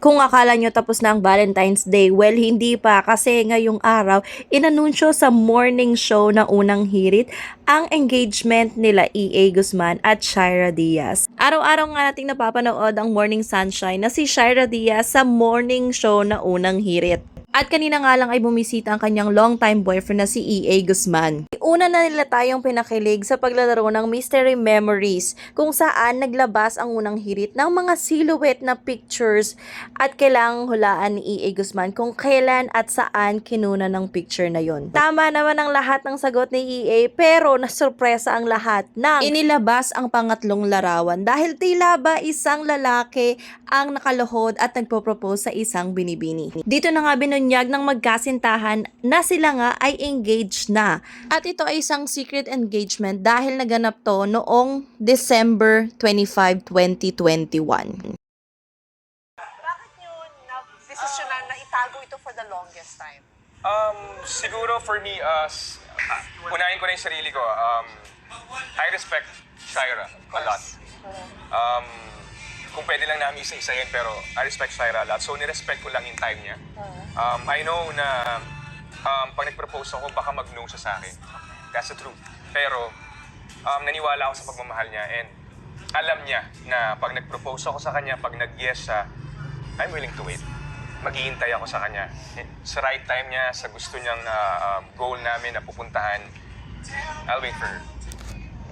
Kung akala nyo tapos na ang Valentine's Day, well, hindi pa kasi ngayong araw, inanunsyo sa morning show na unang hirit ang engagement nila EA Guzman at Shaira Diaz. Araw-araw nga nating napapanood ang Morning Sunshine na si Shaira Diaz sa morning show na unang hirit. At kanina nga lang ay bumisita ang kanyang longtime boyfriend na si EA Guzman. Una na nila tayong pinakilig sa paglalaro ng Mystery Memories kung saan naglabas ang unang hirit ng mga silhouette na pictures at kailangang hulaan ni EA Guzman kung kailan at saan kinuna ng picture na yon. Tama naman ang lahat ng sagot ni EA pero nasurpresa ang lahat nang inilabas ang pangatlong larawan dahil tila ba isang lalaki ang nakaluhod at nagpo-propose sa isang binibini. Dito na nga binunyag ng magkasintahan na sila nga ay engaged na. At ito ay isang secret engagement dahil naganap to noong December 25, 2021. Bakit nyo na-desisyonan na itago ito for the longest time? Siguro for me, unahin ko na yung sarili ko. I respect Shaira a lot. Kung pwede lang namin isa-isayin, pero I respect Shaira a lot. So, nirespect ko lang yung time niya. I know na pag nag-propose ako, baka mag-no siya sa akin. That's the truth. Pero, naniwala ako sa pagmamahal niya and alam niya na pag nag-propose ako sa kanya, pag nag-yes siya, I'm willing to wait. Maghihintay ako sa kanya. Sa right time niya, sa gusto niyang goal namin na pupuntahan, I'll wait for her.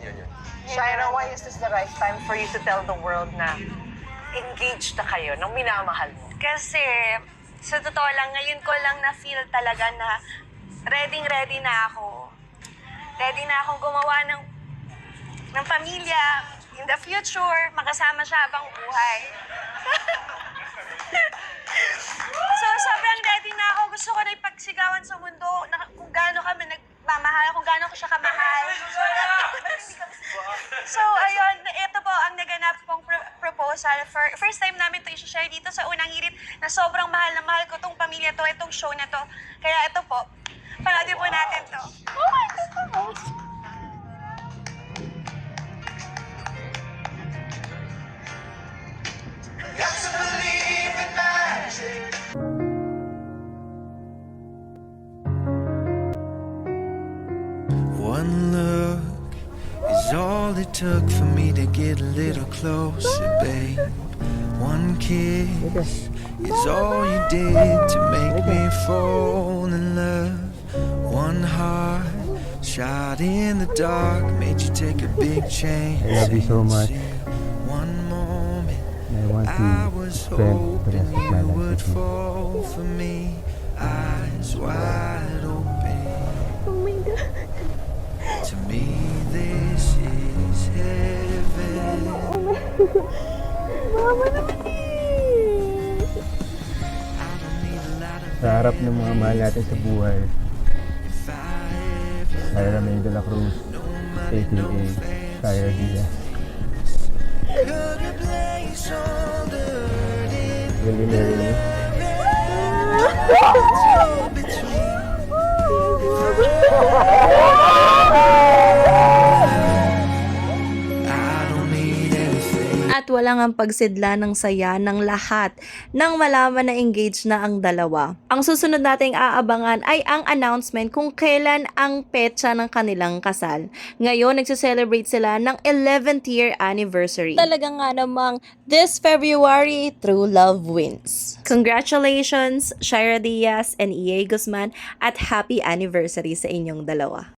Yun. Shaira, why is this the right time for you to tell the world na engaged na kayo nung minamahal mo? Kasi, sa totoo lang, ngayon ko lang na-feel talaga na ready na ako. Ready na akong gumawa ng pamilya in the future, makasama siya habang buhay. So, sobrang ready na ako. Gusto ko na ipagsigawan sa mundo na kung gaano kami nagmamahal, kung gaano ko siya kamahal. So, ayun, ito po ang naganap pong proposal. First time namin ito i-share dito sa unang hirit na sobrang mahal na mahal ko tong pamilya to, itong show na to. Kaya ito po, panoodin po natin to. Oh my God! One look is all it took for me to get a little closer, babe. One kiss is all you did to make me fall in love. One heart shot in the dark made you take a big chance. I love you so much. One moment I want I to was spend the hoping rest of my you life would with you. fall for me, eyes wide open. Oh my God! To me, this is heaven. Mama naman I don't need a lot of Sa harap ng mga mahal natin sa buhay, if I ever Shaira May de la Cruz, a.k.a. Shaira Diaz. could replace all the hurting Will you marry me? I don't need anything. At wala ngang pagsidla ng saya ng lahat nang malaman na engaged na ang dalawa. Ang susunod nating aabangan ay ang announcement kung kailan ang petsa ng kanilang kasal. Ngayon, nagse-celebrate sila ng 11th year anniversary. Talaga nga namang this February, true love wins. Congratulations, Shaira Diaz and EA Guzman at happy anniversary sa inyong dalawa.